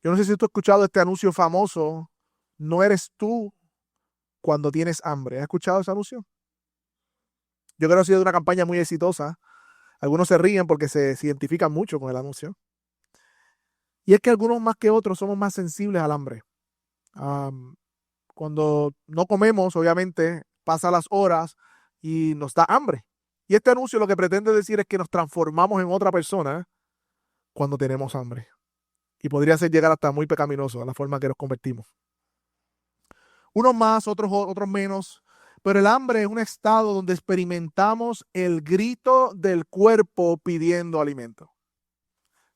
Yo no sé si tú has escuchado este anuncio famoso, no eres tú cuando tienes hambre. ¿Has escuchado ese anuncio? Yo creo que ha sido una campaña muy exitosa. Algunos se ríen porque se identifican mucho con el anuncio. Y es que algunos más que otros somos más sensibles al hambre. Am, Cuando no comemos, obviamente, pasan las horas y nos da hambre. Y este anuncio lo que pretende decir es que nos transformamos en otra persona cuando tenemos hambre. Y podría ser llegar hasta muy pecaminoso a la forma que nos convertimos. Unos más, otros menos. Pero el hambre es un estado donde experimentamos el grito del cuerpo pidiendo alimento.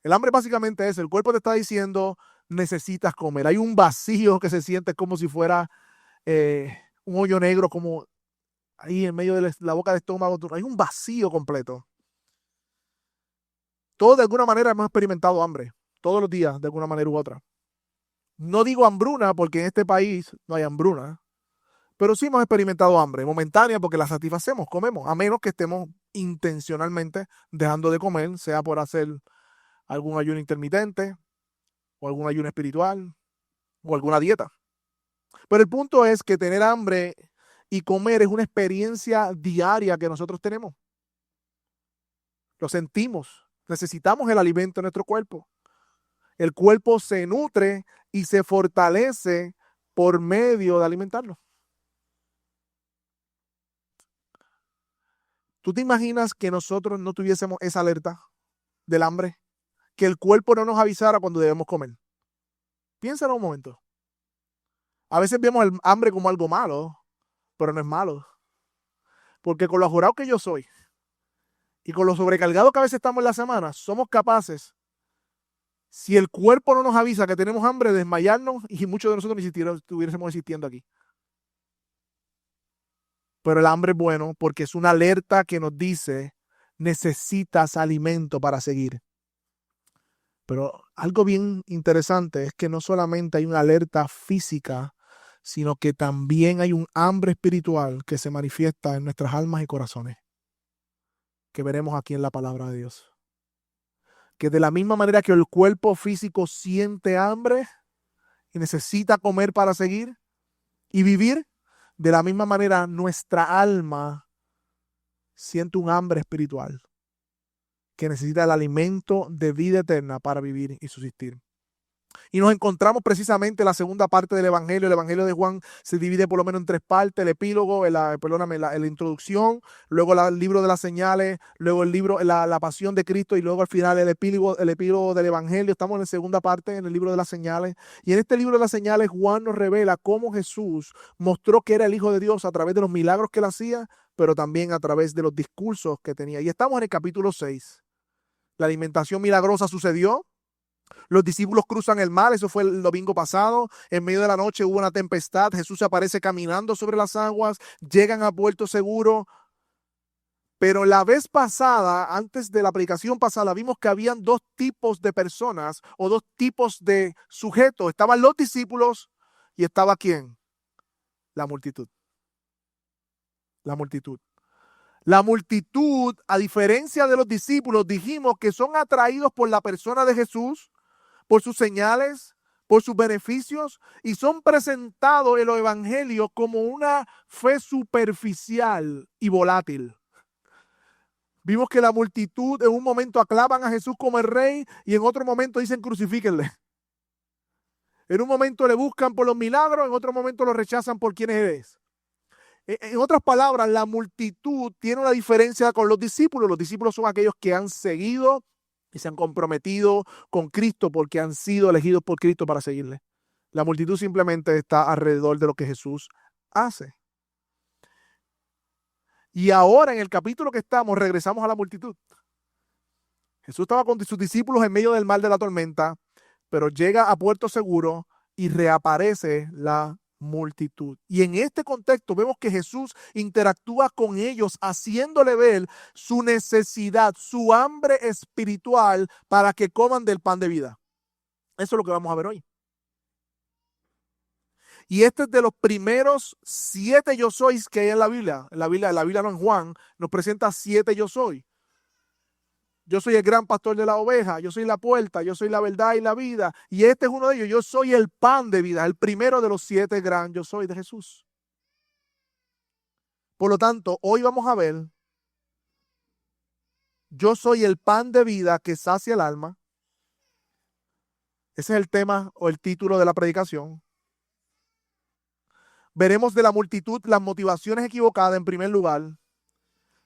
El hambre básicamente es, el cuerpo te está diciendo, necesitas comer. Hay un vacío que se siente como si fuera un hoyo negro, como ahí en medio de la boca del estómago. Hay un vacío completo. Todos de alguna manera hemos experimentado hambre, todos los días, de alguna manera u otra. No digo hambruna porque en este país no hay hambruna, pero sí hemos experimentado hambre momentánea porque la satisfacemos, comemos, a menos que estemos intencionalmente dejando de comer, sea por hacer algún ayuno intermitente o algún ayuno espiritual o alguna dieta. Pero el punto es que tener hambre y comer es una experiencia diaria que nosotros tenemos. Lo sentimos, necesitamos el alimento en nuestro cuerpo. El cuerpo se nutre y se fortalece por medio de alimentarlo. ¿Tú te imaginas que nosotros no tuviésemos esa alerta del hambre? Que el cuerpo no nos avisara cuando debemos comer. Piénsalo un momento. A veces vemos el hambre como algo malo, pero no es malo. Porque con lo ajorado que yo soy y con lo sobrecargado que a veces estamos en la semana, somos capaces, si el cuerpo no nos avisa que tenemos hambre, de desmayarnos y muchos de nosotros ni siquiera estuviésemos existiendo aquí. Pero el hambre es bueno porque es una alerta que nos dice, necesitas alimento para seguir. Pero algo bien interesante es que no solamente hay una alerta física, sino que también hay un hambre espiritual que se manifiesta en nuestras almas y corazones, que veremos aquí en la palabra de Dios. Que de la misma manera que el cuerpo físico siente hambre y necesita comer para seguir y vivir, de la misma manera nuestra alma siente un hambre espiritual que necesita el alimento de vida eterna para vivir y subsistir. Y nos encontramos precisamente en la segunda parte del Evangelio. El Evangelio de Juan se divide por lo menos en tres partes: el epílogo, perdóname, la introducción, luego el libro de las señales, luego el libro, la pasión de Cristo y luego al final el epílogo del Evangelio. Estamos en la segunda parte, en el libro de las señales. Y en este libro de las señales Juan nos revela cómo Jesús mostró que era el Hijo de Dios a través de los milagros que él hacía, pero también a través de los discursos que tenía. Y estamos en el capítulo 6. La alimentación milagrosa sucedió. Los discípulos cruzan el mar, eso fue el domingo pasado. En medio de la noche hubo una tempestad. Jesús aparece caminando sobre las aguas. Llegan a puerto seguro. Pero la vez pasada, antes de la predicación pasada, vimos que habían dos tipos de personas o dos tipos de sujetos. Estaban los discípulos y estaba ¿quién? La multitud. La multitud. La multitud, a diferencia de los discípulos, dijimos que son atraídos por la persona de Jesús, por sus señales, por sus beneficios, y son presentados en los evangelios como una fe superficial y volátil. Vimos que la multitud en un momento aclaman a Jesús como el rey y en otro momento dicen crucifíquenle. En un momento le buscan por los milagros, en otro momento lo rechazan por quién es. En otras palabras, la multitud tiene una diferencia con los discípulos. Los discípulos son aquellos que han seguido y se han comprometido con Cristo porque han sido elegidos por Cristo para seguirle. La multitud simplemente está alrededor de lo que Jesús hace. Y ahora en el capítulo que estamos, regresamos a la multitud. Jesús estaba con sus discípulos en medio del mar de la tormenta, pero llega a puerto seguro y reaparece la multitud. Y en este contexto vemos que Jesús interactúa con ellos, haciéndole ver su necesidad, su hambre espiritual para que coman del pan de vida. Eso es lo que vamos a ver hoy. Y este es de los primeros 7 yo sois que hay en la Biblia. En la Biblia no en Juan, nos presenta 7 yo soy. Yo soy el gran pastor de la oveja, yo soy la puerta, yo soy la verdad y la vida. Y este es uno de ellos, yo soy el pan de vida, el primero de los 7 gran yo soy de Jesús. Por lo tanto, hoy vamos a ver, yo soy el pan de vida que sacia el alma. Ese es el tema o el título de la predicación. Veremos de la multitud las motivaciones equivocadas en primer lugar.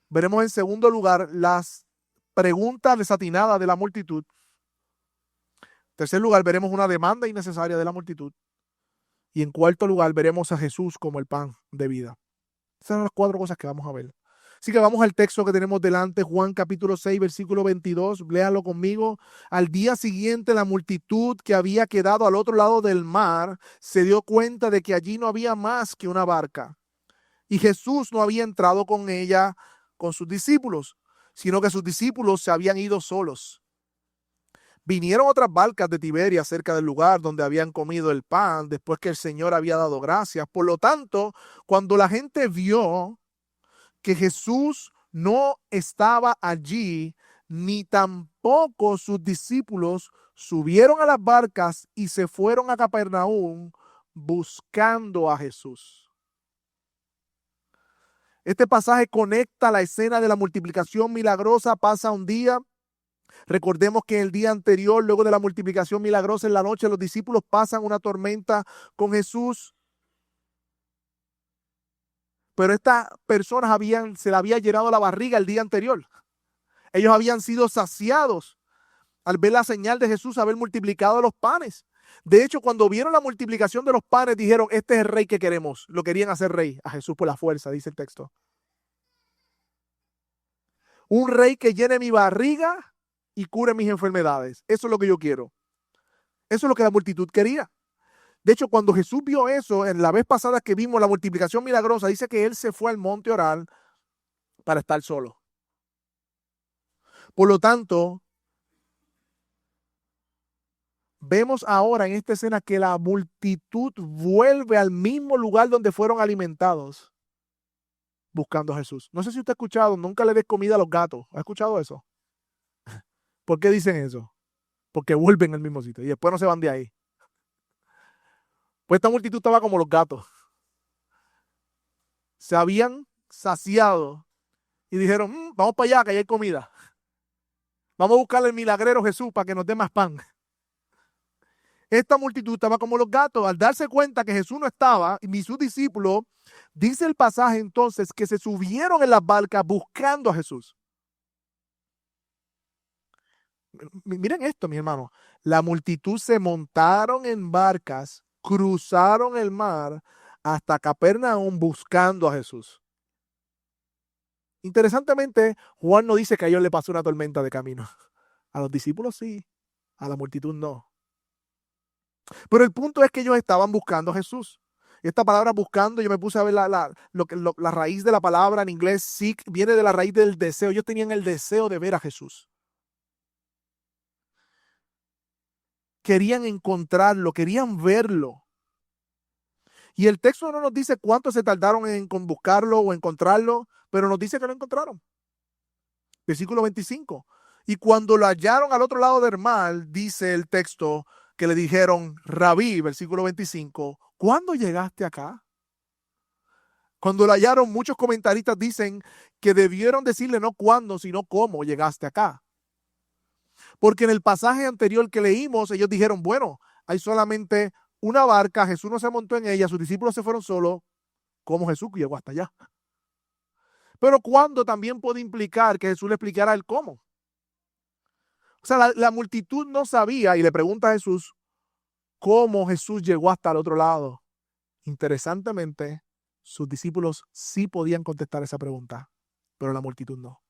Veremos en segundo lugar las preguntas desatinadas de la multitud. En tercer lugar, veremos una demanda innecesaria de la multitud. Y en cuarto lugar, veremos a Jesús como el pan de vida. Esas son las 4 cosas que vamos a ver. Así que vamos al texto que tenemos delante, Juan capítulo 6, versículo 22. Léalo conmigo. Al día siguiente, la multitud que había quedado al otro lado del mar se dio cuenta de que allí no había más que una barca. Y Jesús no había entrado con ella, con sus discípulos, sino que sus discípulos se habían ido solos. Vinieron otras barcas de Tiberias cerca del lugar donde habían comido el pan después que el Señor había dado gracias. Por lo tanto, cuando la gente vio que Jesús no estaba allí, ni tampoco sus discípulos, subieron a las barcas y se fueron a Capernaum buscando a Jesús. Este pasaje conecta la escena de la multiplicación milagrosa, pasa un día. Recordemos que el día anterior, luego de la multiplicación milagrosa en la noche, los discípulos pasan una tormenta con Jesús. Pero estas personas se le había llenado la barriga el día anterior. Ellos habían sido saciados al ver la señal de Jesús haber multiplicado los panes. De hecho, cuando vieron la multiplicación de los panes, dijeron, este es el rey que queremos. Lo querían hacer rey a Jesús por la fuerza, dice el texto. Un rey que llene mi barriga y cure mis enfermedades. Eso es lo que yo quiero. Eso es lo que la multitud quería. De hecho, cuando Jesús vio eso, en la vez pasada que vimos la multiplicación milagrosa, dice que él se fue al monte a orar para estar solo. Por lo tanto, vemos ahora en esta escena que la multitud vuelve al mismo lugar donde fueron alimentados, buscando a Jesús. No sé si usted ha escuchado, nunca le des comida a los gatos. ¿Ha escuchado eso? ¿Por qué dicen eso? Porque vuelven al mismo sitio y después no se van de ahí. Pues esta multitud estaba como los gatos. Se habían saciado y dijeron, vamos para allá que allá hay comida. Vamos a buscarle el milagrero Jesús para que nos dé más pan. Esta multitud estaba como los gatos. Al darse cuenta que Jesús no estaba, ni sus discípulos, dice el pasaje entonces que se subieron en las barcas buscando a Jesús. Miren esto, mi hermano. La multitud se montaron en barcas, cruzaron el mar hasta Capernaum buscando a Jesús. Interesantemente, Juan no dice que a ellos le pasó una tormenta de camino. A los discípulos sí, a la multitud no. Pero el punto es que ellos estaban buscando a Jesús. Esta palabra buscando, yo me puse a ver la raíz de la palabra en inglés, seek, viene de la raíz del deseo. Ellos tenían el deseo de ver a Jesús. Querían encontrarlo, querían verlo. Y el texto no nos dice cuánto se tardaron en buscarlo o encontrarlo, pero nos dice que lo encontraron. Versículo 25. Y cuando lo hallaron al otro lado del mar, dice el texto que le dijeron, Rabí, versículo 25, ¿cuándo llegaste acá? Cuando lo hallaron, muchos comentaristas dicen que debieron decirle no cuándo, sino cómo llegaste acá. Porque en el pasaje anterior que leímos, ellos dijeron, bueno, hay solamente una barca, Jesús no se montó en ella, sus discípulos se fueron solos, ¿cómo Jesús llegó hasta allá? Pero cuándo también puede implicar que Jesús le explicara el cómo. O sea, la multitud no sabía y le pregunta a Jesús cómo Jesús llegó hasta el otro lado. Interesantemente, sus discípulos sí podían contestar esa pregunta, pero la multitud no.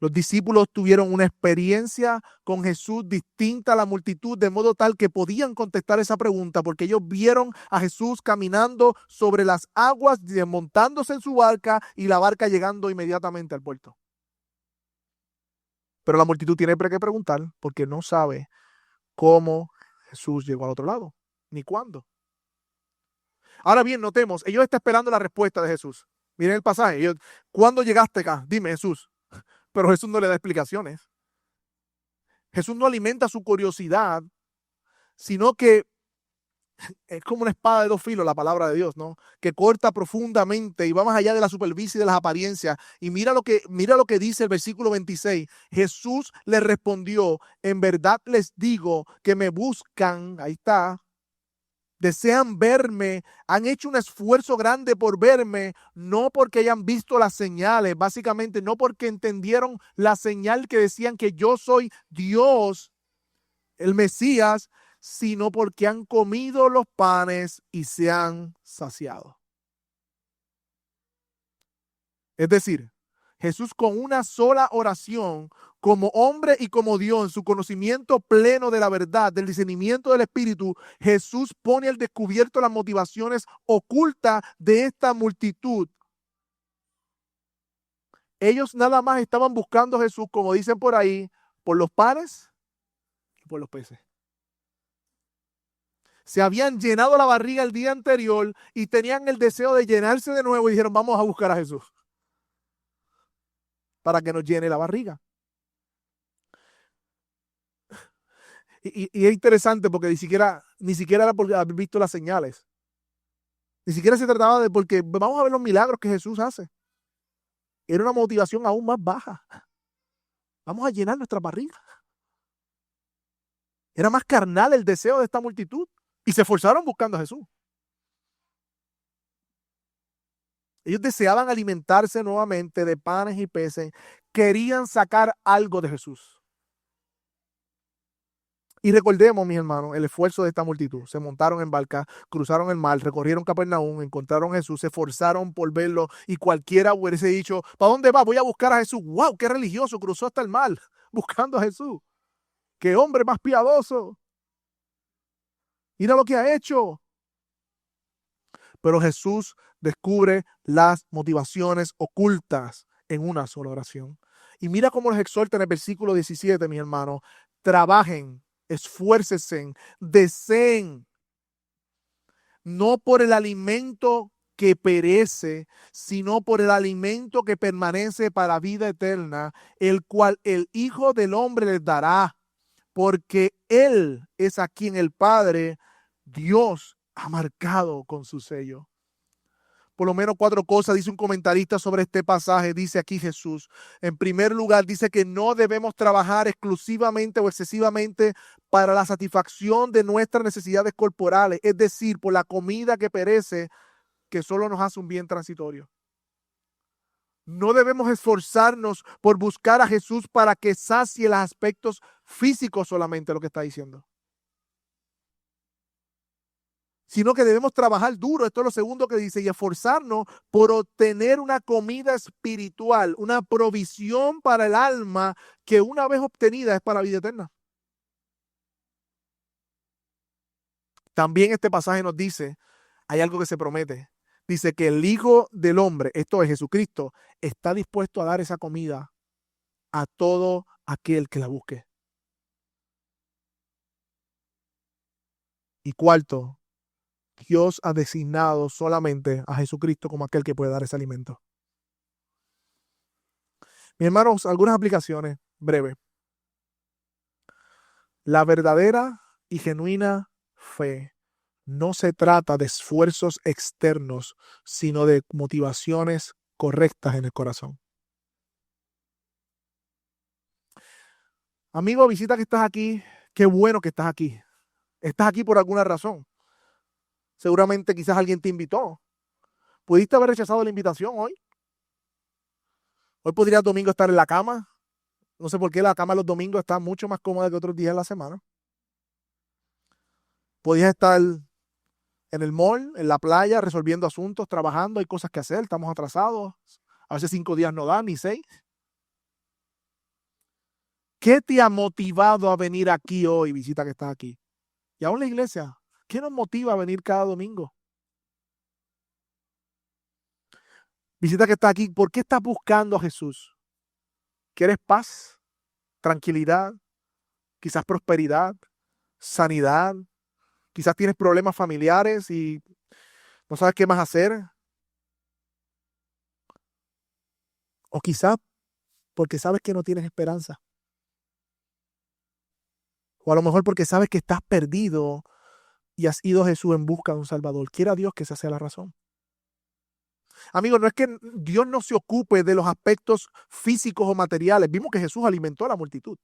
Los discípulos tuvieron una experiencia con Jesús distinta a la multitud, de modo tal que podían contestar esa pregunta porque ellos vieron a Jesús caminando sobre las aguas, desmontándose en su barca y la barca llegando inmediatamente al puerto. Pero la multitud tiene que preguntar porque no sabe cómo Jesús llegó al otro lado, ni cuándo. Ahora bien, notemos, ellos están esperando la respuesta de Jesús. Miren el pasaje. ¿Cuándo llegaste acá? Dime, Jesús. Pero Jesús no le da explicaciones. Jesús no alimenta su curiosidad, sino que es como una espada de dos filos la palabra de Dios, ¿no? Que corta profundamente y va más allá de la superficie y de las apariencias. Y mira lo que dice el versículo 26. Jesús les respondió, en verdad les digo que me buscan, ahí está, desean verme, han hecho un esfuerzo grande por verme, no porque hayan visto las señales, básicamente no porque entendieron la señal que decían que yo soy Dios, el Mesías, sino porque han comido los panes y se han saciado. Es decir, Jesús con una sola oración, como hombre y como Dios, en su conocimiento pleno de la verdad, del discernimiento del Espíritu, Jesús pone al descubierto las motivaciones ocultas de esta multitud. Ellos nada más estaban buscando a Jesús, como dicen por ahí, por los panes y por los peces. Se habían llenado la barriga el día anterior y tenían el deseo de llenarse de nuevo y dijeron, vamos a buscar a Jesús para que nos llene la barriga. Y es interesante porque ni siquiera era por haber visto las señales. Ni siquiera se trataba de porque vamos a ver los milagros que Jesús hace. Era una motivación aún más baja. Vamos a llenar nuestra barriga. Era más carnal el deseo de esta multitud. Y se esforzaron buscando a Jesús. Ellos deseaban alimentarse nuevamente de panes y peces. Querían sacar algo de Jesús. Y recordemos, mis hermanos, el esfuerzo de esta multitud. Se montaron en barca, cruzaron el mar, recorrieron Capernaum, encontraron a Jesús, se esforzaron por verlo y cualquiera hubiese dicho, ¿para dónde va? Voy a buscar a Jesús. ¡Wow! ¡Qué religioso! Cruzó hasta el mar buscando a Jesús. ¡Qué hombre más piadoso! Mira lo que ha hecho. Pero Jesús descubre las motivaciones ocultas en una sola oración. Y mira cómo los exhorta en el versículo 17, mis hermanos. Trabajen, esfuércense, deseen, no por el alimento que perece, sino por el alimento que permanece para vida eterna, el cual el Hijo del Hombre les dará, porque Él es a quien el Padre, Dios, ha marcado con su sello. Por lo menos 4 cosas dice un comentarista sobre este pasaje. Dice aquí Jesús. En primer lugar, dice que no debemos trabajar exclusivamente o excesivamente para la satisfacción de nuestras necesidades corporales, es decir, por la comida que perece, que solo nos hace un bien transitorio. No debemos esforzarnos por buscar a Jesús para que sacie los aspectos físicos solamente, lo que está diciendo. Sino que debemos trabajar duro, esto es lo segundo que dice, y esforzarnos por obtener una comida espiritual, una provisión para el alma que una vez obtenida es para la vida eterna. También este pasaje nos dice, hay algo que se promete, dice que el Hijo del Hombre, esto es Jesucristo, está dispuesto a dar esa comida a todo aquel que la busque. Y cuarto, Dios ha designado solamente a Jesucristo como aquel que puede dar ese alimento. Mis hermanos, algunas aplicaciones breves. La verdadera y genuina fe no se trata de esfuerzos externos, sino de motivaciones correctas en el corazón. Amigo, visita que estás aquí, qué bueno que estás aquí. Estás aquí por alguna razón. Seguramente quizás alguien te invitó. ¿Pudiste haber rechazado la invitación hoy? Hoy podrías domingo estar en la cama. No sé por qué la cama los domingos está mucho más cómoda que otros días de la semana. Podías estar en el mall, en la playa, resolviendo asuntos, trabajando, hay cosas que hacer, estamos atrasados. A veces 5 días no dan, ni 6. ¿Qué te ha motivado a venir aquí hoy, visita que estás aquí? Y aún la iglesia, ¿qué nos motiva a venir cada domingo? Visita que estás aquí, ¿por qué estás buscando a Jesús? ¿Quieres paz, tranquilidad, quizás prosperidad, sanidad? Quizás tienes problemas familiares y no sabes qué más hacer. O quizás porque sabes que no tienes esperanza. O a lo mejor porque sabes que estás perdido y has ido a Jesús en busca de un Salvador. Quiera Dios que esa sea la razón. Amigos, no es que Dios no se ocupe de los aspectos físicos o materiales. Vimos que Jesús alimentó a la multitud.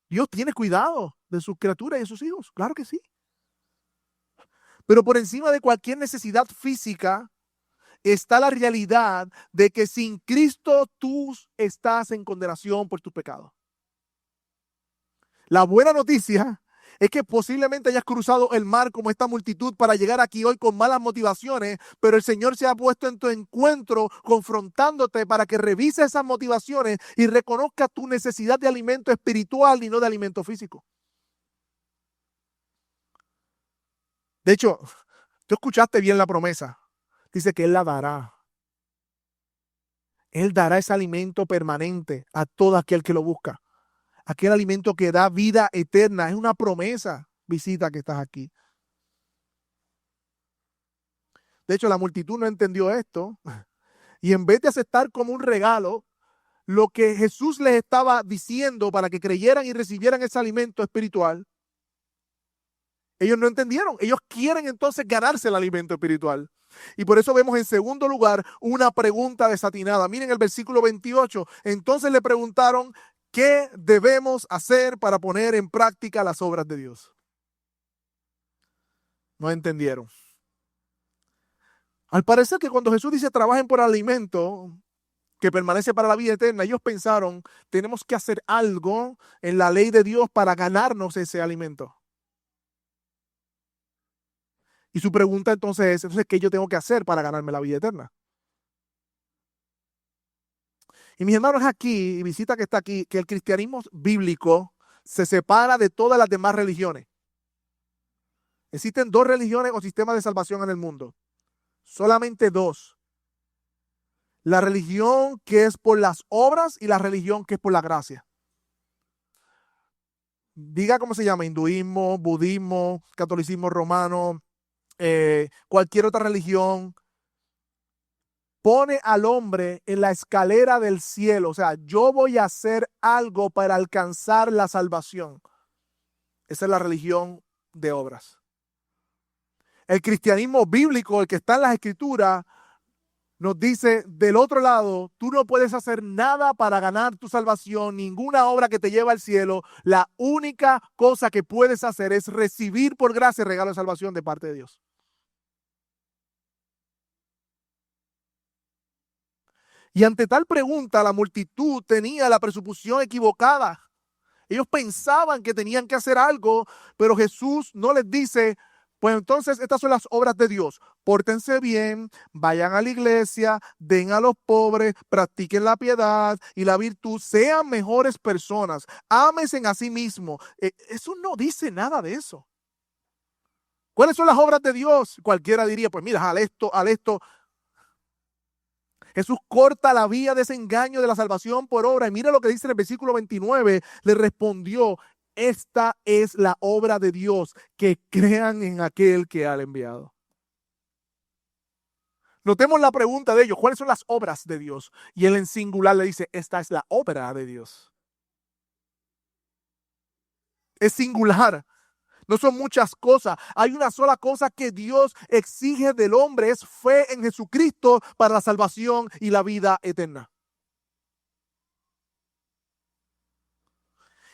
Dios tiene cuidado de sus criaturas y de sus hijos. Claro que sí. Pero por encima de cualquier necesidad física está la realidad de que sin Cristo tú estás en condenación por tus pecados. La buena noticia es que posiblemente hayas cruzado el mar como esta multitud para llegar aquí hoy con malas motivaciones, pero el Señor se ha puesto en tu encuentro confrontándote para que revises esas motivaciones y reconozcas tu necesidad de alimento espiritual y no de alimento físico. De hecho, tú escuchaste bien la promesa. Dice que Él la dará. Él dará ese alimento permanente a todo aquel que lo busca. Aquel alimento que da vida eterna. Es una promesa, visita, que estás aquí. De hecho, la multitud no entendió esto. Y en vez de aceptar como un regalo lo que Jesús les estaba diciendo para que creyeran y recibieran ese alimento espiritual, ellos no entendieron. Ellos quieren entonces ganarse el alimento espiritual. Y por eso vemos en segundo lugar una pregunta desatinada. Miren el versículo 28. Entonces le preguntaron, ¿qué debemos hacer para poner en práctica las obras de Dios? No entendieron. Al parecer que cuando Jesús dice trabajen por alimento que permanece para la vida eterna, ellos pensaron, tenemos que hacer algo en la ley de Dios para ganarnos ese alimento. Y su pregunta entonces es, entonces, ¿qué yo tengo que hacer para ganarme la vida eterna? Y mis hermanos, aquí, y visita que está aquí, que el cristianismo bíblico se separa de todas las demás religiones. Existen dos religiones o sistemas de salvación en el mundo. Solamente dos. La religión que es por las obras y la religión que es por la gracia. Diga cómo se llama, hinduismo, budismo, catolicismo romano, cualquier otra religión, pone al hombre en la escalera del cielo. O sea, yo voy a hacer algo para alcanzar la salvación. Esa es la religión de obras. El cristianismo bíblico, el que está en las escrituras, nos dice del otro lado, tú no puedes hacer nada para ganar tu salvación, ninguna obra que te lleve al cielo. La única cosa que puedes hacer es recibir por gracia el regalo de salvación de parte de Dios. Y ante tal pregunta, la multitud tenía la presuposición equivocada. Ellos pensaban que tenían que hacer algo, pero Jesús no les dice, pues entonces estas son las obras de Dios. Pórtense bien, vayan a la iglesia, den a los pobres, practiquen la piedad y la virtud, sean mejores personas, ámense a sí mismos. Eso no dice nada de eso. ¿Cuáles son las obras de Dios? Cualquiera diría, pues mira, haz esto, haz esto. Jesús corta la vía de ese engaño de la salvación por obra. Y mira lo que dice en el versículo 29. Le respondió, esta es la obra de Dios, que crean en aquel que ha enviado. Notemos la pregunta de ellos, ¿cuáles son las obras de Dios? Y él en singular le dice, esta es la obra de Dios. Es singular. No son muchas cosas. Hay una sola cosa que Dios exige del hombre, es fe en Jesucristo para la salvación y la vida eterna.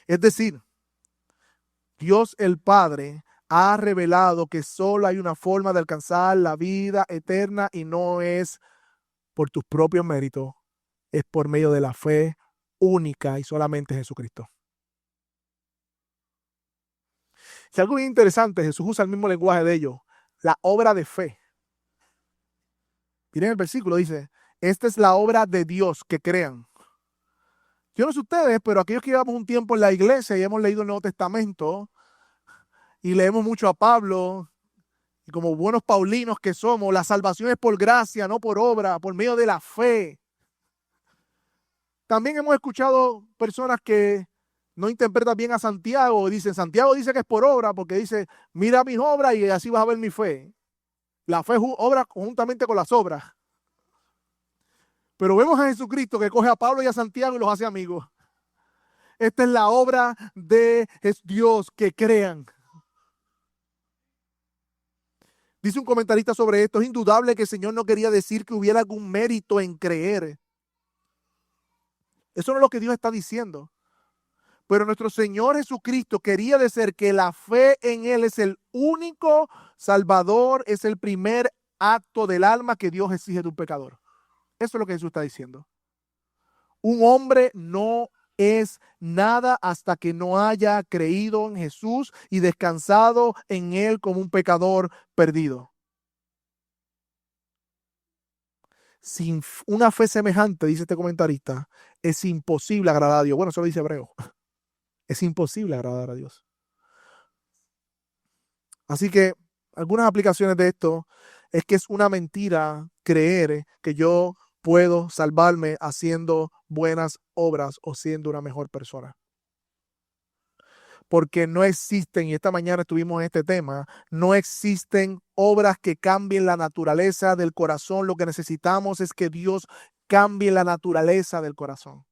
Es decir, Dios el Padre ha revelado que solo hay una forma de alcanzar la vida eterna y no es por tus propios méritos, es por medio de la fe única y solamente Jesucristo. Si algo bien interesante, Jesús usa el mismo lenguaje de ellos, la obra de fe. Miren el versículo, dice, esta es la obra de Dios, que crean. Yo no sé ustedes, pero aquellos que llevamos un tiempo en la iglesia y hemos leído el Nuevo Testamento y leemos mucho a Pablo, y como buenos paulinos que somos, la salvación es por gracia, no por obra, por medio de la fe. También hemos escuchado personas que no interpretan bien a Santiago. Dicen, Santiago dice que es por obra porque dice, mira mis obras y así vas a ver mi fe. La fe es obra conjuntamente con las obras. Pero vemos a Jesucristo que coge a Pablo y a Santiago y los hace amigos. Esta es la obra de Dios, que crean. Dice un comentarista sobre esto: es indudable que el Señor no quería decir que hubiera algún mérito en creer. Eso no es lo que Dios está diciendo. Pero nuestro Señor Jesucristo quería decir que la fe en Él es el único Salvador, es el primer acto del alma que Dios exige de un pecador. Eso es lo que Jesús está diciendo. Un hombre no es nada hasta que no haya creído en Jesús y descansado en Él como un pecador perdido. Sin una fe semejante, dice este comentarista, es imposible agradar a Dios. Bueno, eso lo dice Hebreo. Es imposible agradar a Dios. Así que algunas aplicaciones de esto es que es una mentira creer que yo puedo salvarme haciendo buenas obras o siendo una mejor persona. Porque no existen, y esta mañana estuvimos en este tema, no existen obras que cambien la naturaleza del corazón. Lo que necesitamos es que Dios cambie la naturaleza del corazón.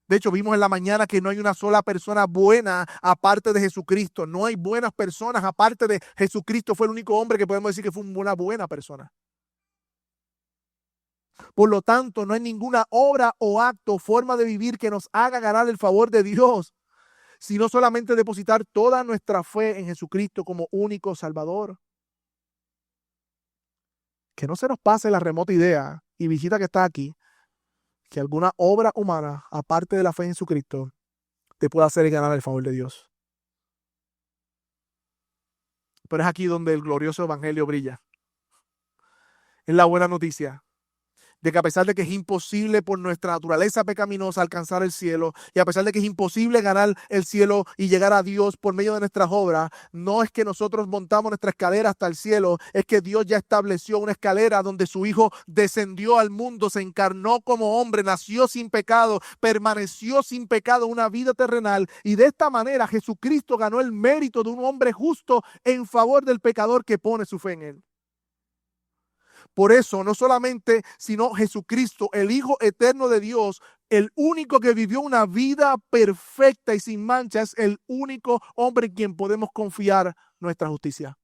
De hecho, vimos en la mañana que no hay una sola persona buena aparte de Jesucristo. No hay buenas personas aparte de Jesucristo. Fue el único hombre que podemos decir que fue una buena persona. Por lo tanto, no hay ninguna obra o acto, forma de vivir que nos haga ganar el favor de Dios, sino solamente depositar toda nuestra fe en Jesucristo como único Salvador. Que no se nos pase la remota idea, y visita que está aquí, que alguna obra humana, aparte de la fe en Jesucristo, te pueda hacer ganar el favor de Dios. Pero es aquí donde el glorioso evangelio brilla. Es la buena noticia de que a pesar de que es imposible por nuestra naturaleza pecaminosa alcanzar el cielo, y a pesar de que es imposible ganar el cielo y llegar a Dios por medio de nuestras obras, no es que nosotros montamos nuestra escalera hasta el cielo, es que Dios ya estableció una escalera donde su Hijo descendió al mundo, se encarnó como hombre, nació sin pecado, permaneció sin pecado una vida terrenal, y de esta manera Jesucristo ganó el mérito de un hombre justo en favor del pecador que pone su fe en Él. Por eso, no solamente, sino Jesucristo, el Hijo eterno de Dios, el único que vivió una vida perfecta y sin mancha, es el único hombre en quien podemos confiar nuestra justicia.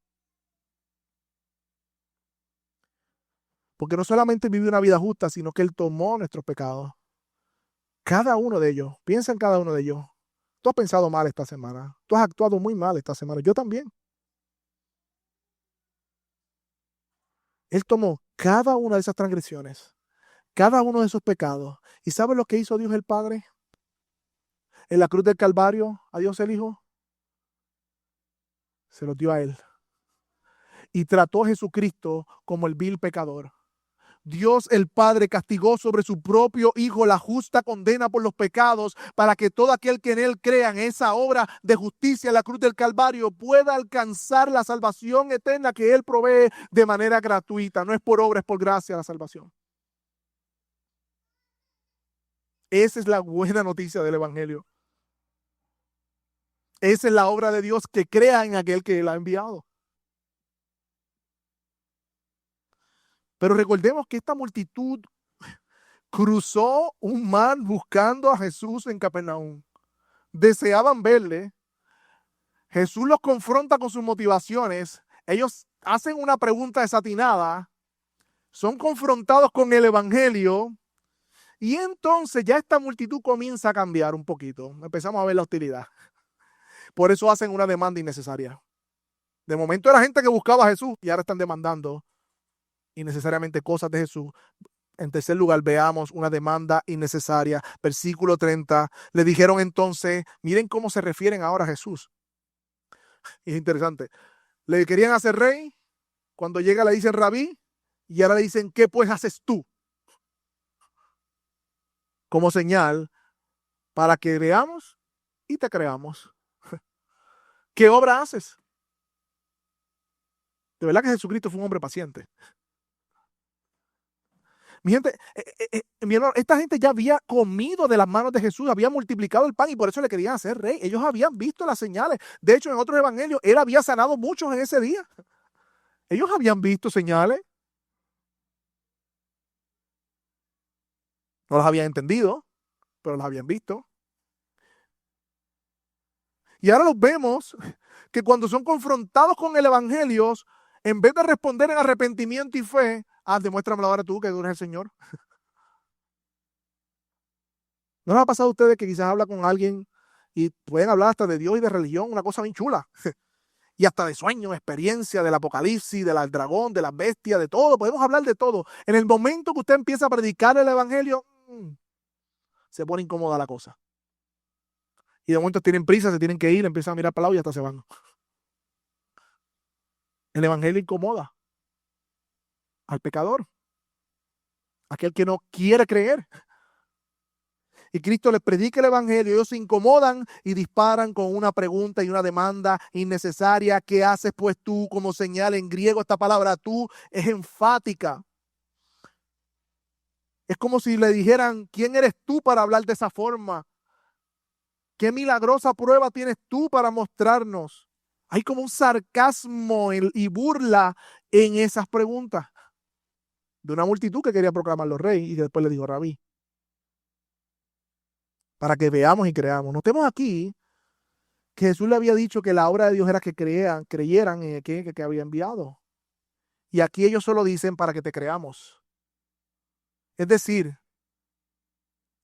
Porque no solamente vivió una vida justa, sino que Él tomó nuestros pecados. Cada uno de ellos, piensa en cada uno de ellos. Tú has pensado mal esta semana. Tú has actuado muy mal esta semana. Yo también. Él tomó cada una de esas transgresiones, cada uno de esos pecados. ¿Y sabe lo que hizo Dios el Padre? En la cruz del Calvario, a Dios el Hijo, se los dio a Él. Y trató a Jesucristo como el vil pecador. Dios el Padre castigó sobre su propio Hijo la justa condena por los pecados, para que todo aquel que en Él crea, en esa obra de justicia en la cruz del Calvario, pueda alcanzar la salvación eterna que Él provee de manera gratuita. No es por obra, es por gracia la salvación. Esa es la buena noticia del Evangelio. Esa es la obra de Dios, que crea en aquel que Él ha enviado. Pero recordemos que esta multitud cruzó un mar buscando a Jesús en Capernaum. Deseaban verle. Jesús los confronta con sus motivaciones. Ellos hacen una pregunta desatinada. Son confrontados con el Evangelio. Y entonces ya esta multitud comienza a cambiar un poquito. Empezamos a ver la hostilidad. Por eso hacen una demanda innecesaria. De momento era gente que buscaba a Jesús y ahora están demandando innecesariamente cosas de Jesús. En tercer lugar, veamos una demanda innecesaria. Versículo 30. Le dijeron entonces, miren cómo se refieren ahora a Jesús. Y es interesante. Le querían hacer rey. Cuando llega le dicen rabí. Y ahora le dicen, ¿qué pues haces tú? Como señal para que veamos y te creamos. ¿Qué obra haces? De verdad que Jesucristo fue un hombre paciente. Mi gente, mi hermano, esta gente ya había comido de las manos de Jesús, había multiplicado el pan y por eso le querían hacer rey. Ellos habían visto las señales. De hecho, en otros evangelios, él había sanado muchos en ese día. Ellos habían visto señales. No las habían entendido, pero las habían visto. Y ahora los vemos que cuando son confrontados con el evangelio, en vez de responder en arrepentimiento y fe, demuéstramelo ahora tú que tú eres el Señor. ¿No les ha pasado a ustedes que quizás habla con alguien y pueden hablar hasta de Dios y de religión, una cosa bien chula? Y hasta de sueños, experiencia, del apocalipsis, del dragón, de las bestias, de todo. Podemos hablar de todo. En el momento que usted empieza a predicar el evangelio, se pone incómoda la cosa. Y de momento tienen prisa, se tienen que ir, empiezan a mirar para el lado y hasta se van. El evangelio incomoda al pecador, aquel que no quiere creer. Y Cristo les predica el evangelio, ellos se incomodan y disparan con una pregunta y una demanda innecesaria. ¿Qué haces pues tú? Como señal en griego, esta palabra tú es enfática. Es como si le dijeran, ¿quién eres tú para hablar de esa forma? ¿Qué milagrosa prueba tienes tú para mostrarnos? Hay como un sarcasmo y burla en esas preguntas de una multitud que quería proclamarlo rey y que después le dijo rabí. Para que veamos y creamos. Notemos aquí que Jesús le había dicho que la obra de Dios era que creyeran en aquel que había enviado. Y aquí ellos solo dicen para que te creamos. Es decir,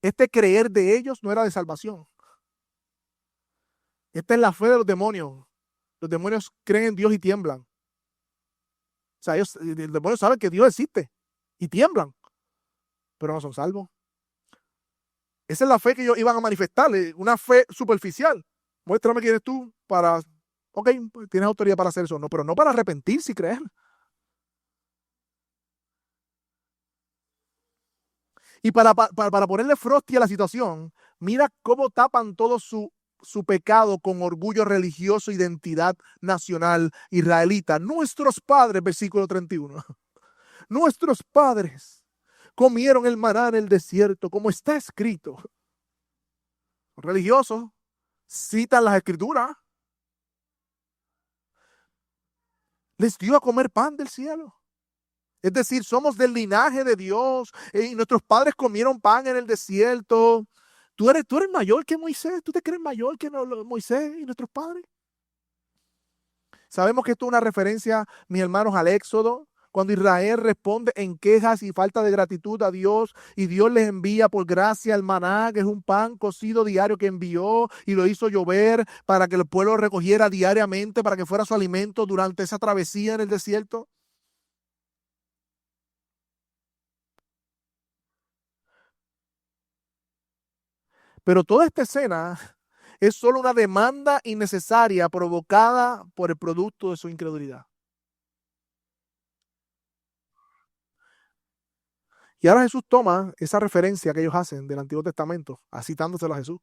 este creer de ellos no era de salvación. Esta es la fe de los demonios. Los demonios creen en Dios y tiemblan. O sea, el demonio sabe que Dios existe y tiemblan, pero no son salvos. Esa es la fe que ellos iban a manifestarle, una fe superficial. Muéstrame quién eres tú para, ok, pues tienes autoridad para hacer eso, no, pero no para arrepentirse y creer. Y para ponerle frosty a la situación, mira cómo tapan todo su pecado con orgullo religioso, identidad nacional israelita. Nuestros padres, versículo 31, nuestros padres comieron el maná en el desierto, como está escrito. Religiosos citan las escrituras, les dio a comer pan del cielo. Es decir, somos del linaje de Dios y nuestros padres comieron pan en el desierto. Tú eres mayor que Moisés, tú te crees mayor que Moisés y nuestros padres. Sabemos que esto es una referencia, mis hermanos, al Éxodo, cuando Israel responde en quejas y falta de gratitud a Dios y Dios les envía por gracia el maná, que es un pan cocido diario que envió y lo hizo llover para que el pueblo recogiera diariamente, para que fuera su alimento durante esa travesía en el desierto. Pero toda esta escena es solo una demanda innecesaria provocada por el producto de su incredulidad. Y ahora Jesús toma esa referencia que ellos hacen del Antiguo Testamento, citándoselo a Jesús,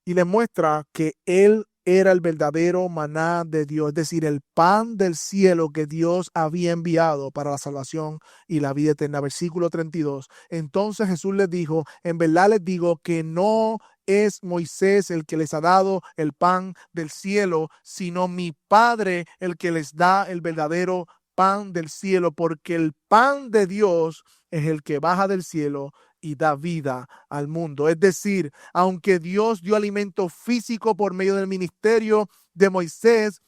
y les muestra que Él era el verdadero maná de Dios, es decir, el pan del cielo que Dios había enviado para la salvación y la vida eterna. Versículo 32. Entonces Jesús les dijo, en verdad les digo que no es Moisés el que les ha dado el pan del cielo, sino mi Padre el que les da el verdadero pan del cielo, porque el pan de Dios es el que baja del cielo y da vida al mundo. Es decir, aunque Dios dio alimento físico por medio del ministerio de Moisés,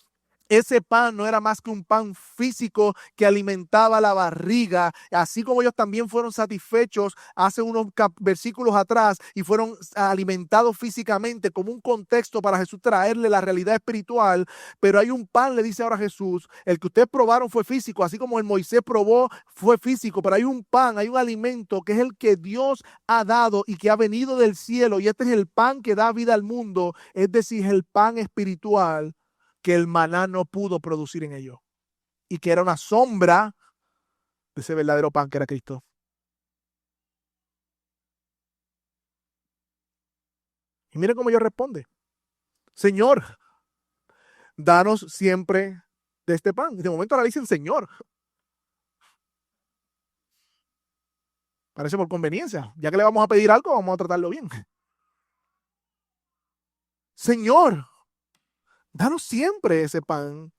ese pan no era más que un pan físico que alimentaba la barriga, así como ellos también fueron satisfechos hace unos versículos atrás y fueron alimentados físicamente como un contexto para Jesús traerle la realidad espiritual. Pero hay un pan, le dice ahora Jesús, el que ustedes probaron fue físico, así como el Moisés probó fue físico, pero hay un pan, hay un alimento que es el que Dios ha dado y que ha venido del cielo, y este es el pan que da vida al mundo, es decir, el pan espiritual que el maná no pudo producir en ellos y que era una sombra de ese verdadero pan que era Cristo. Y miren cómo ellos responden: Señor, danos siempre de este pan. Y de momento ahora dicen Señor. Parece por conveniencia. Ya que le vamos a pedir algo, vamos a tratarlo bien. Señor, danos siempre ese pan.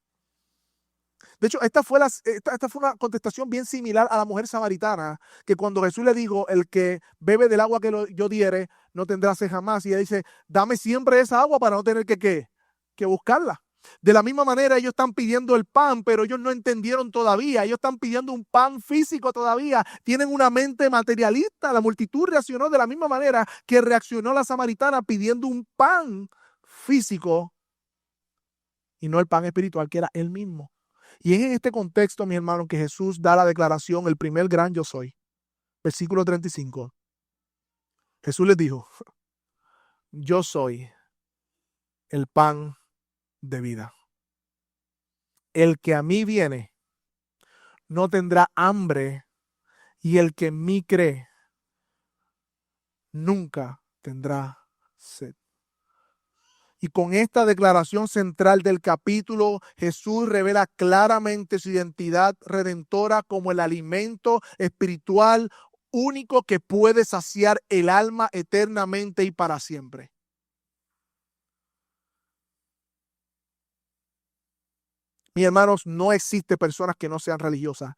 De hecho, esta fue una contestación bien similar a la mujer samaritana, que cuando Jesús le dijo, el que bebe del agua que yo diere, no tendrá sed jamás. Y ella dice, dame siempre esa agua para no tener que buscarla. De la misma manera, ellos están pidiendo el pan, pero ellos no entendieron todavía. Ellos están pidiendo un pan físico todavía. Tienen una mente materialista. La multitud reaccionó de la misma manera que reaccionó la samaritana pidiendo un pan físico y no el pan espiritual, que era él mismo. Y es en este contexto, mi hermano, que Jesús da la declaración, el primer gran yo soy. Versículo 35. Jesús les dijo, yo soy el pan de vida. El que a mí viene no tendrá hambre, y el que en mí cree nunca tendrá sed. Y con esta declaración central del capítulo, Jesús revela claramente su identidad redentora como el alimento espiritual único que puede saciar el alma eternamente y para siempre. Mis hermanos, no existe personas que no sean religiosas.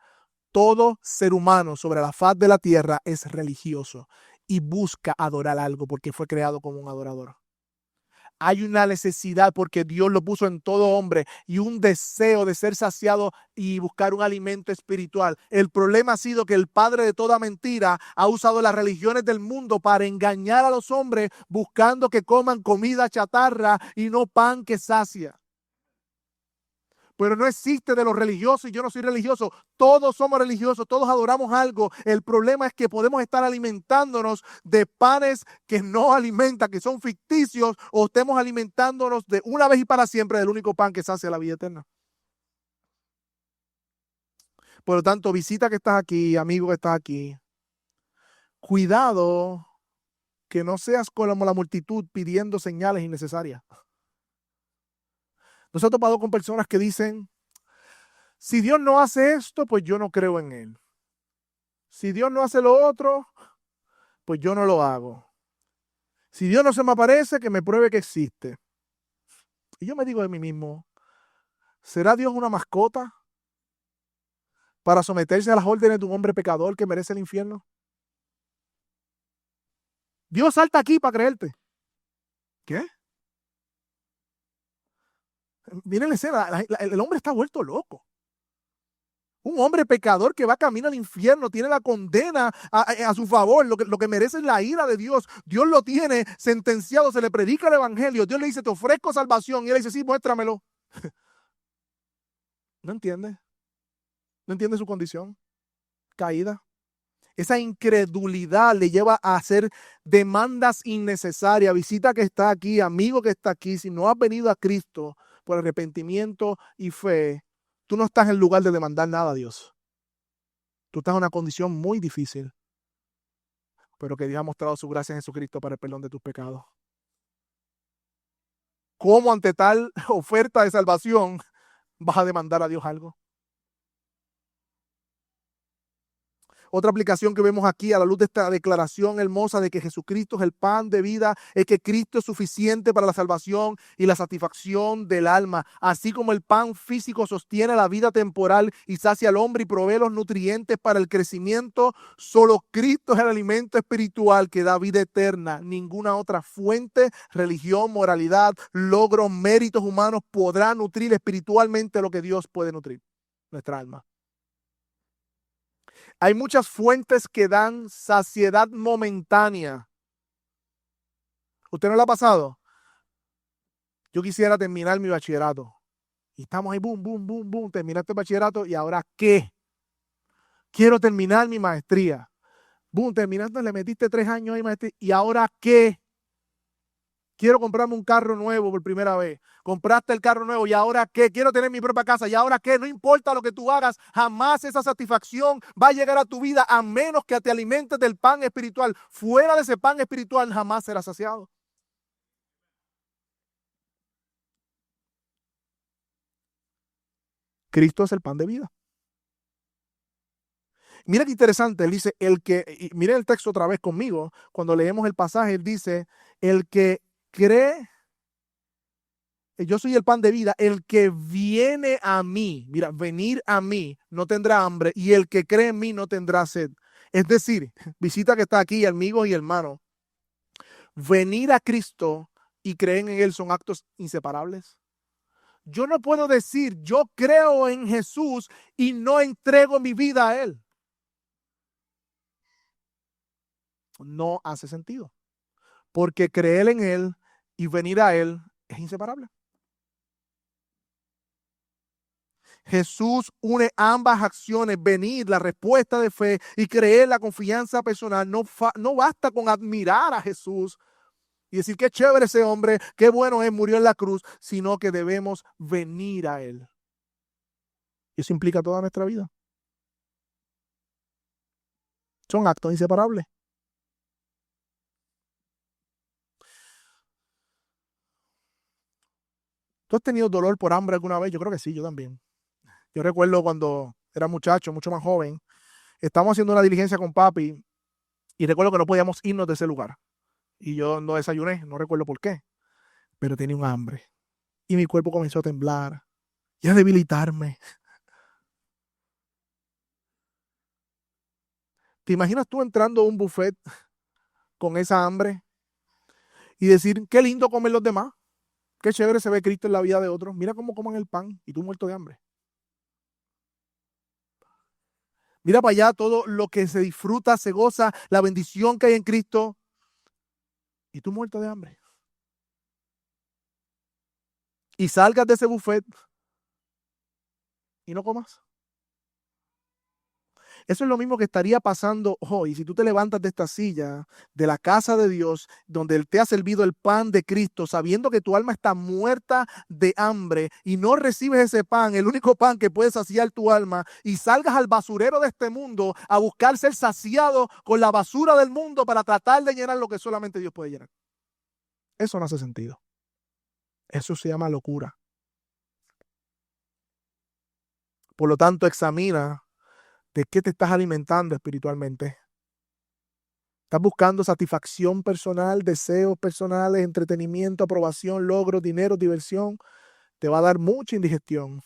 Todo ser humano sobre la faz de la tierra es religioso y busca adorar algo porque fue creado como un adorador. Hay una necesidad porque Dios lo puso en todo hombre y un deseo de ser saciado y buscar un alimento espiritual. El problema ha sido que el padre de toda mentira ha usado las religiones del mundo para engañar a los hombres buscando que coman comida chatarra y no pan que sacia. Pero no existe de los religiosos y yo no soy religioso. Todos somos religiosos, todos adoramos algo. El problema es que podemos estar alimentándonos de panes que no alimentan, que son ficticios, o estemos alimentándonos de una vez y para siempre del único pan que sacia la vida eterna. Por lo tanto, visita que estás aquí, amigo que estás aquí, cuidado que no seas como la multitud pidiendo señales innecesarias. Nos ha topado con personas que dicen, si Dios no hace esto, pues yo no creo en Él. Si Dios no hace lo otro, pues yo no lo hago. Si Dios no se me aparece, que me pruebe que existe. Y yo me digo de mí mismo, ¿será Dios una mascota para someterse a las órdenes de un hombre pecador que merece el infierno? Dios salta aquí para creerte. ¿Qué? Miren la escena, el hombre está vuelto loco. Un hombre pecador que va camino al infierno, tiene la condena a su favor, lo que merece es la ira de Dios. Dios lo tiene sentenciado, se le predica el evangelio. Dios le dice, te ofrezco salvación. Y él dice, sí, muéstramelo. ¿No entiende? ¿No entiende su condición? Caída. Esa incredulidad le lleva a hacer demandas innecesarias. Visita que está aquí, amigo que está aquí, si no has venido a Cristo por arrepentimiento y fe, tú no estás en lugar de demandar nada a Dios. Tú estás en una condición muy difícil, pero que Dios ha mostrado su gracia en Jesucristo para el perdón de tus pecados. ¿Cómo ante tal oferta de salvación vas a demandar a Dios algo? Otra aplicación que vemos aquí a la luz de esta declaración hermosa de que Jesucristo es el pan de vida, es que Cristo es suficiente para la salvación y la satisfacción del alma. Así como el pan físico sostiene la vida temporal y sacia al hombre y provee los nutrientes para el crecimiento, solo Cristo es el alimento espiritual que da vida eterna. Ninguna otra fuente, religión, moralidad, logros, méritos humanos podrá nutrir espiritualmente lo que Dios puede nutrir, nuestra alma. Hay muchas fuentes que dan saciedad momentánea. ¿Usted no le ha pasado? Yo quisiera terminar mi bachillerato. Y estamos ahí, boom, boom, boom, boom. Terminaste el bachillerato y ahora ¿qué? Quiero terminar mi maestría. Boom, terminaste, le metiste 3 años ahí maestría. ¿Y ahora qué? Quiero comprarme un carro nuevo por primera vez. Compraste el carro nuevo y ahora qué? Quiero tener mi propia casa y ahora qué? No importa lo que tú hagas, jamás esa satisfacción va a llegar a tu vida a menos que te alimentes del pan espiritual. Fuera de ese pan espiritual jamás serás saciado. Cristo es el pan de vida. Mira qué interesante, él dice, mire el texto otra vez conmigo, cuando leemos el pasaje, él dice, el que cree yo soy el pan de vida, el que viene a mí, mira, venir a mí no tendrá hambre y el que cree en mí no tendrá sed. Es decir, visita que está aquí, amigos y hermanos, venir a Cristo y creer en Él son actos inseparables. Yo no puedo decir, yo creo en Jesús y no entrego mi vida a Él. No hace sentido, porque creer en Él y venir a Él es inseparable. Jesús une ambas acciones, venir, la respuesta de fe y creer, la confianza personal. No basta con admirar a Jesús y decir qué chévere ese hombre, qué bueno es, murió en la cruz, sino que debemos venir a Él. Y eso implica toda nuestra vida. Son actos inseparables. ¿Tú has tenido dolor por hambre alguna vez? Yo creo que sí, yo también. Yo recuerdo cuando era muchacho, mucho más joven, estábamos haciendo una diligencia con papi y recuerdo que no podíamos irnos de ese lugar. Y yo no desayuné, no recuerdo por qué, pero tenía un hambre. Y mi cuerpo comenzó a temblar y a debilitarme. ¿Te imaginas tú entrando a un buffet con esa hambre y decir, qué lindo comen los demás? Qué chévere se ve Cristo en la vida de otros. Mira cómo comen el pan y tú muerto de hambre. Mira para allá todo lo que se disfruta, se goza, la bendición que hay en Cristo y tú muerto de hambre. Y salgas de ese buffet y no comas. Eso es lo mismo que estaría pasando hoy. Si tú te levantas de esta silla, de la casa de Dios, donde Él te ha servido el pan de Cristo, sabiendo que tu alma está muerta de hambre y no recibes ese pan, el único pan que puede saciar tu alma, y salgas al basurero de este mundo a buscar ser saciado con la basura del mundo para tratar de llenar lo que solamente Dios puede llenar. Eso no hace sentido. Eso se llama locura. Por lo tanto, examina de qué te estás alimentando espiritualmente. ¿Estás buscando satisfacción personal, deseos personales, entretenimiento, aprobación, logros, dinero, diversión? Te va a dar mucha indigestión.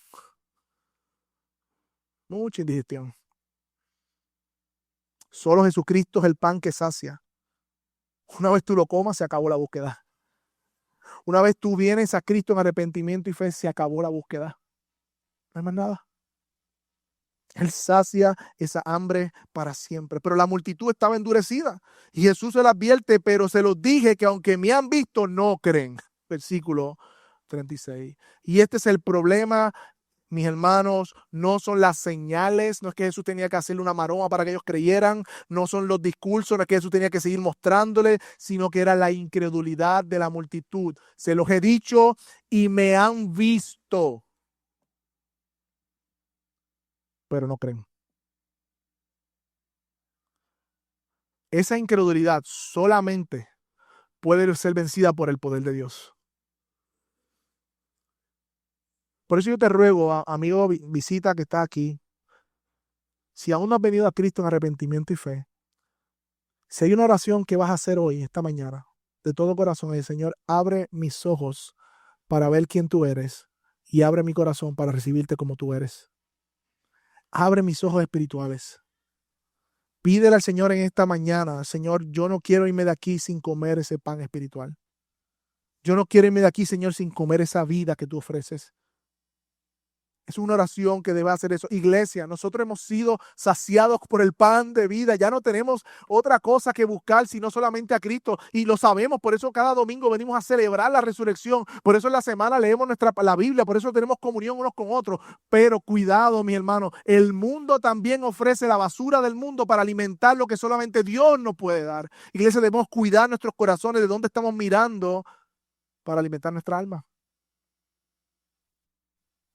Mucha indigestión. Solo Jesucristo es el pan que sacia. Una vez tú lo comas, se acabó la búsqueda. Una vez tú vienes a Cristo en arrepentimiento y fe, se acabó la búsqueda. No hay más nada. Él sacia esa hambre para siempre. Pero la multitud estaba endurecida. Y Jesús se la advierte, pero se los dije que aunque me han visto, no creen. Versículo 36. Y este es el problema, mis hermanos, no son las señales, no es que Jesús tenía que hacerle una maroma para que ellos creyeran, no son los discursos, no es que Jesús tenía que seguir mostrándole, sino que era la incredulidad de la multitud. Se los he dicho y me han visto, pero no creen. Esa incredulidad solamente puede ser vencida por el poder de Dios. Por eso yo te ruego, amigo, visita que está aquí, si aún no has venido a Cristo en arrepentimiento y fe, si hay una oración que vas a hacer hoy, esta mañana, de todo corazón, es: Señor, abre mis ojos para ver quién tú eres y abre mi corazón para recibirte como tú eres. Abre mis ojos espirituales. Pídele al Señor en esta mañana: Señor, yo no quiero irme de aquí sin comer ese pan espiritual. Yo no quiero irme de aquí, Señor, sin comer esa vida que tú ofreces. Es una oración que debe hacer eso. Iglesia, nosotros hemos sido saciados por el pan de vida. Ya no tenemos otra cosa que buscar sino solamente a Cristo. Y lo sabemos, por eso cada domingo venimos a celebrar la resurrección. Por eso en la semana leemos la Biblia, por eso tenemos comunión unos con otros. Pero cuidado, mis hermanos, el mundo también ofrece la basura del mundo para alimentar lo que solamente Dios nos puede dar. Iglesia, debemos cuidar nuestros corazones de dónde estamos mirando para alimentar nuestra alma,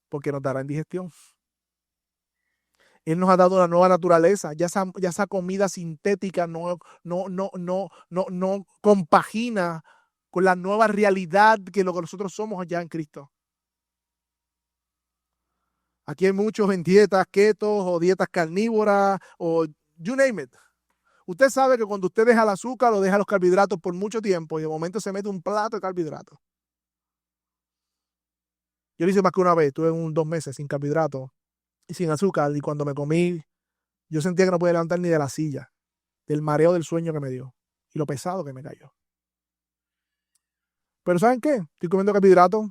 porque nos dará indigestión. Él nos ha dado una nueva naturaleza. Ya esa comida sintética no compagina con la nueva realidad que lo que nosotros somos allá en Cristo. Aquí hay muchos en dietas keto o dietas carnívoras o you name it. Usted sabe que cuando usted deja el azúcar o deja los carbohidratos por mucho tiempo y de momento se mete un plato de carbohidratos. Yo lo hice más que una vez. Estuve 2 meses sin carbohidratos y sin azúcar. Y cuando me comí, yo sentía que no podía levantar ni de la silla, del mareo del sueño que me dio y lo pesado que me cayó. Pero ¿saben qué? Estoy comiendo carbohidratos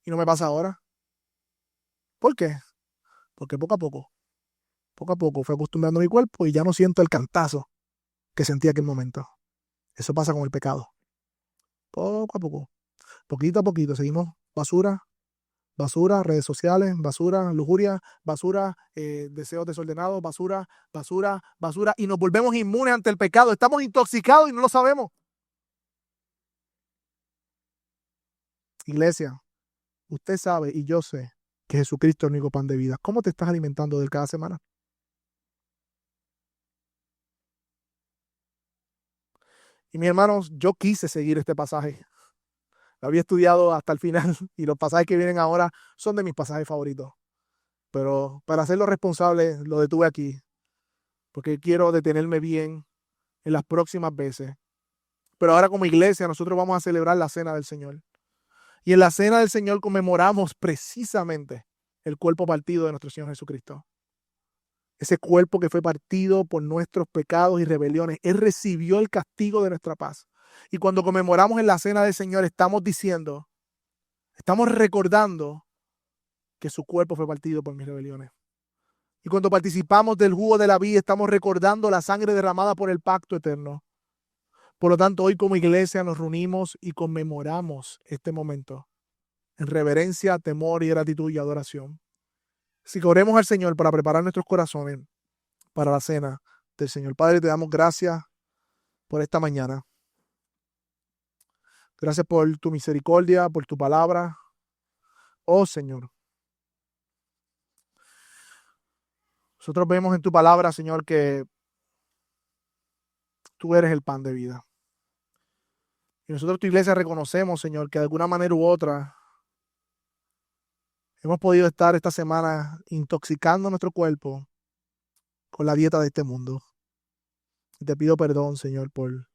y no me pasa ahora. ¿Por qué? Porque poco a poco fue acostumbrando mi cuerpo y ya no siento el cantazo que sentía aquel momento. Eso pasa con el pecado. Poco a poco, poquito a poquito, seguimos basura, basura, redes sociales, basura, lujuria, basura, deseos desordenados, basura, basura, basura, y nos volvemos inmunes ante el pecado. Estamos intoxicados y no lo sabemos. Iglesia, usted sabe y yo sé que Jesucristo es el único pan de vida. ¿Cómo te estás alimentando de él cada semana? Y mis hermanos, yo quise seguir este pasaje. Lo había estudiado hasta el final y los pasajes que vienen ahora son de mis pasajes favoritos. Pero para hacerlo responsable, lo detuve aquí, porque quiero detenerme bien en las próximas veces. Pero ahora como iglesia nosotros vamos a celebrar la cena del Señor. Y en la cena del Señor conmemoramos precisamente el cuerpo partido de nuestro Señor Jesucristo. Ese cuerpo que fue partido por nuestros pecados y rebeliones. Él recibió el castigo de nuestra paz. Y cuando conmemoramos en la cena del Señor estamos diciendo, estamos recordando que su cuerpo fue partido por mis rebeliones. Y cuando participamos del jugo de la vida, estamos recordando la sangre derramada por el pacto eterno. Por lo tanto, hoy como iglesia nos reunimos y conmemoramos este momento en reverencia, temor y gratitud y adoración. Así que oremos al Señor para preparar nuestros corazones para la cena del Señor. Padre, te damos gracias por esta mañana. Gracias por tu misericordia, por tu palabra. Oh Señor, nosotros vemos en tu palabra, Señor, que tú eres el pan de vida. Y nosotros, tu iglesia, reconocemos, Señor, que de alguna manera u otra hemos podido estar esta semana intoxicando nuestro cuerpo con la dieta de este mundo. Y te pido perdón, Señor, por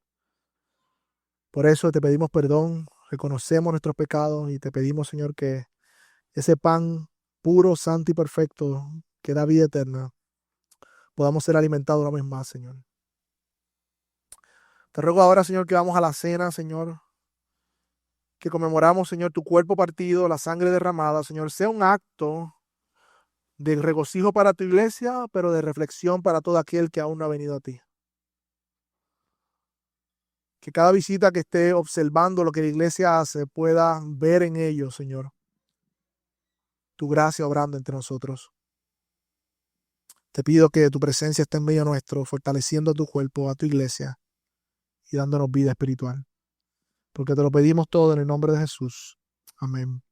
eso te pedimos perdón, reconocemos nuestros pecados y te pedimos, Señor, que ese pan puro, santo y perfecto que da vida eterna, podamos ser alimentados una vez más, Señor. Te ruego ahora, Señor, que vamos a la cena, Señor, que conmemoramos, Señor, tu cuerpo partido, la sangre derramada, Señor, sea un acto de regocijo para tu iglesia, pero de reflexión para todo aquel que aún no ha venido a ti. Que cada visita que esté observando lo que la iglesia hace pueda ver en ello, Señor, tu gracia obrando entre nosotros. Te pido que tu presencia esté en medio nuestro, fortaleciendo a tu cuerpo, a tu iglesia y dándonos vida espiritual. Porque te lo pedimos todo en el nombre de Jesús. Amén.